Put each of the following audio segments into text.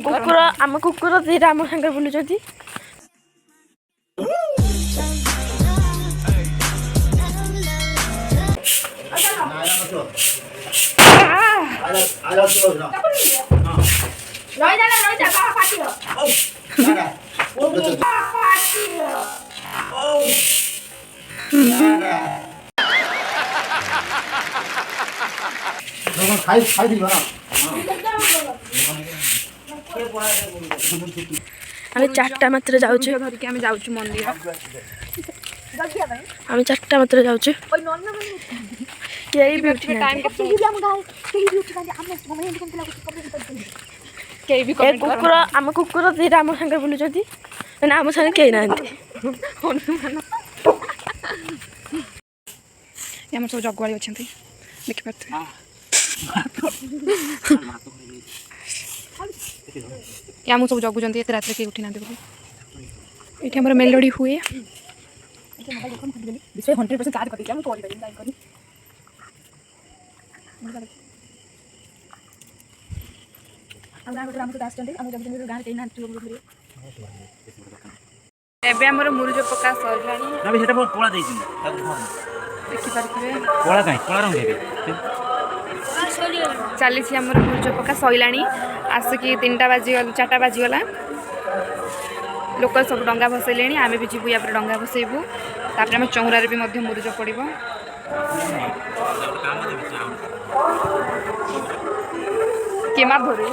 कुकुर आम कुकुर दीटा आम सागर बुलुंट आम चार्टा मात्र जाऊँ धरिकी आम जाऊँ मंदिर आम चार्टा मात्र जाऊँ कुकुर आम कुकुर दीटा आम सागर बुलुंट आम सागे कई ना आम सब जगुआड़ी अच्छा देखिपे आम सब जगुंट एत रात कहीं उठी ना ये आम मेलोडी हुए 100% चार्ज कर एबे हमर मुरुज पका सरलानी ना सेटा कोला देइछिन देखि पारथिबे कोला काई कोला रंग देबे चली छी हमर मुरुज पका सइलानी आसिकी 3टा बाजी 4टा बाजी गला लोक सब डंगा भसैलेनी आमे भी जीबु या पर डंगा भसैबु तापर हम चौरा रे भी मध्य मुरुज पड़िबो के मार धरे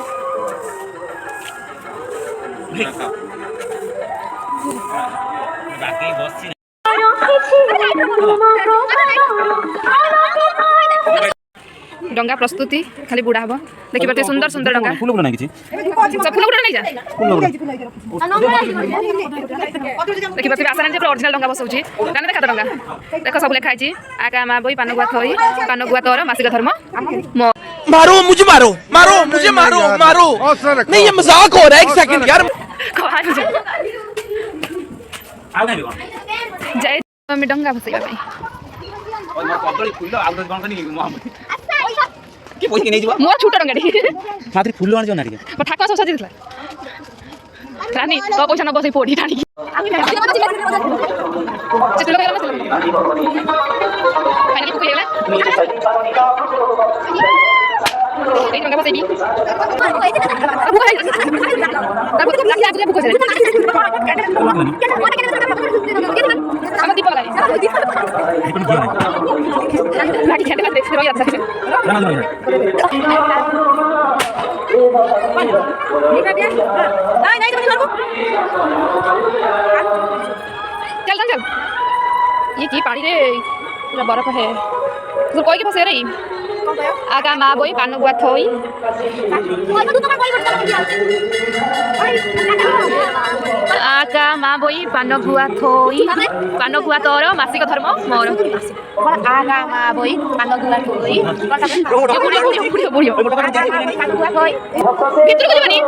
बाकी बस डंगा प्रस्तुति खाली बुढ़ा हम देखि पाते सुंदर सुंदर डंगा फूल गुड़ा नहीं सब फूल गुड़ा नहीं जा देखि पाते आसाना जे ओरिजिनल डंगा बसौची जाने देखा डंगा देखो सब लिखा छी आका मा बोई पान गुआ थई पान गुआ तोर मासिक धर्म मारो मुझे मारो नहीं ये मजाक हो रहा है एक सेकंड यार जय मम्मी डंगा बसैबा भाई और मोर कदली फूल आउ तो कोन कनी के पोई के नै जीवा मोर छोटा डंगाडी मात्री फूल आन जो नाडी ठाकुर सब सजी दिला रानी तो पैसा न बसै पोडी ठानी चित्र लगा फाइनली कुकुर गेला ए डंगा बसैबी तब तो लग जा बुको से हम दीप लगा दीपन किया नहीं लाठी छाटे मत देखो यार सच ना नहीं चल चल ये की पानी रे पूरा बर्फ है तो कोई के फसे रही आगा मा बोई पान गुआ थई आगा मा बोई पान गुआ थई पान गुआ तोर मासिक धर्म मोर आगा मा बोई पान गुआ थई बुढ़ियो पान गुआ थई भितर को जबनी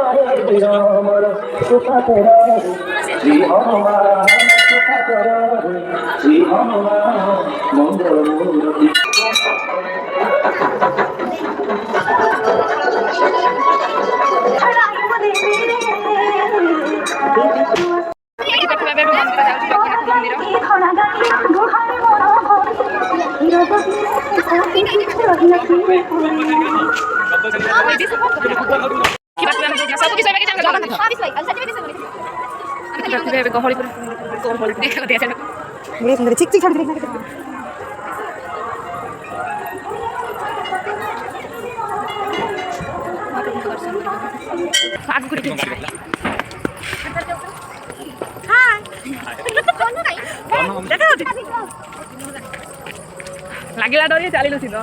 लगे डर चली नथिलो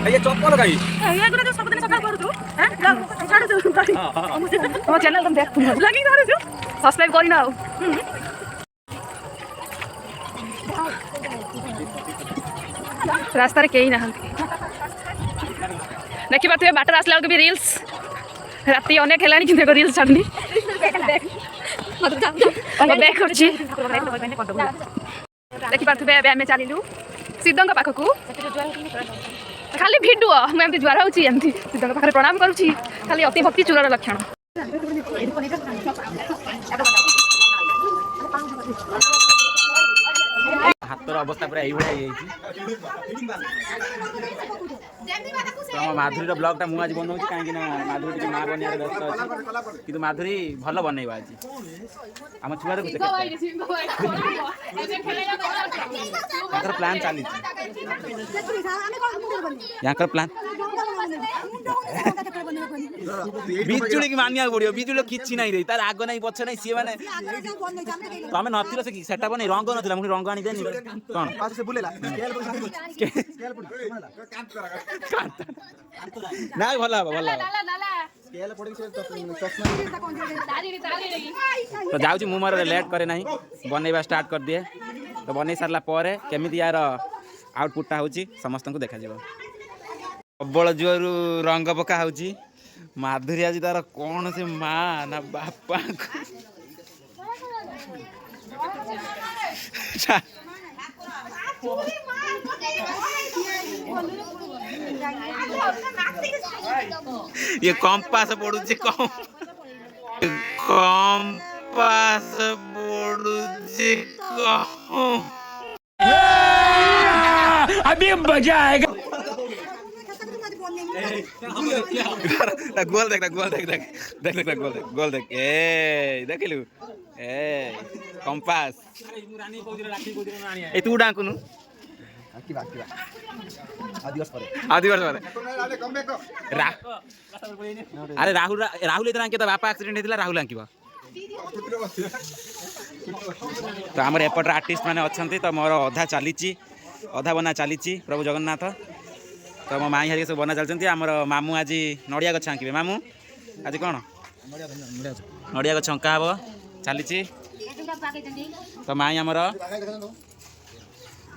ये चप्पल गाई ये गुडा सब दिन सकाळ करू हैं छाड़ दे हां चैनल तुम देख लगी करू छु सब्सक्राइब करिना हो रास्ता रे केही ना देखि बात बाटर आसला के भी रील्स राती अनेक हेलानी कि देखो रील्स छाड़नी बैक करछि देखि पाथबे आमे चलिलु सिद्धंग पाखकू खाली भिडुओ मुझे जुआर होती पाखे प्रणाम करुँची खाली अति भक्ति चूरर लक्षण हाथर अवस्था पूरा यही तो माधुरी ब्लॉगटा मुझे आज बनाऊँ कहीं माधुरी टी माँ बनवार व्यस्त अच्छी कि माधुरी भल बनइब आज आम छुआ देखुचे प्लान चली प्लान बिजुड़ी की मानिया पड़ो बिजुड़ी किसी ना तार आग ना पछ ना सी मैंने तुम नथिल से बन रंग ना मुझे रंग आनी कौन ना भल हम भल तो जाऊँ मु मोर लेट करे ना बनइबा स्टार्ट कर दिए तो बन सारा पर केमी यार आउटपुटा हो समस्त को देखा प्रबल जोर रंग पका हो माधुरी आज तार कौन से माँ ना बापा ये कंपास पड़ुचे कंपास पड़ुचे अभी मजा आएगा गोल देख गोल देख देख देख देख गोल देख गोल देख ए देखिलु ए कंपास ए तू डाकुनु आदिवास पर अरे राहुल राहुल इतना अंकित बापा एक्सीडेंट होता राहुल अंकिबा तो आमर एपटर आर्टिस्ट माने अच्छे तो मोर अधा चली अधा बना चली प्रभु जगन्नाथ तो मो माई हरिक सब बना चलते आमर मामू आज नड़िया गछ आंकिबे मामू आज कौन नड़िया गछ अंका हम चली तो माई आमर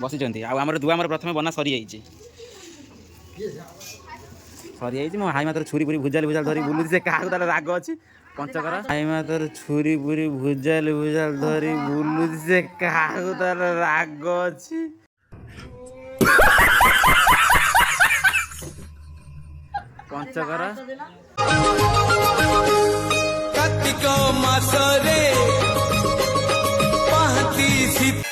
बसी आमर दुआ प्रथम बना सरी मो हाई मात्र छुरी पुरी भुजाल भुजाल धरी बुलू से क्या राग अच्छी पंचकर हाई मात्र छुरी पुरी भुजाल भुजाल धरी बुलू से क्या राग अच्छी पंचकर कार्तिक मासरे पाहती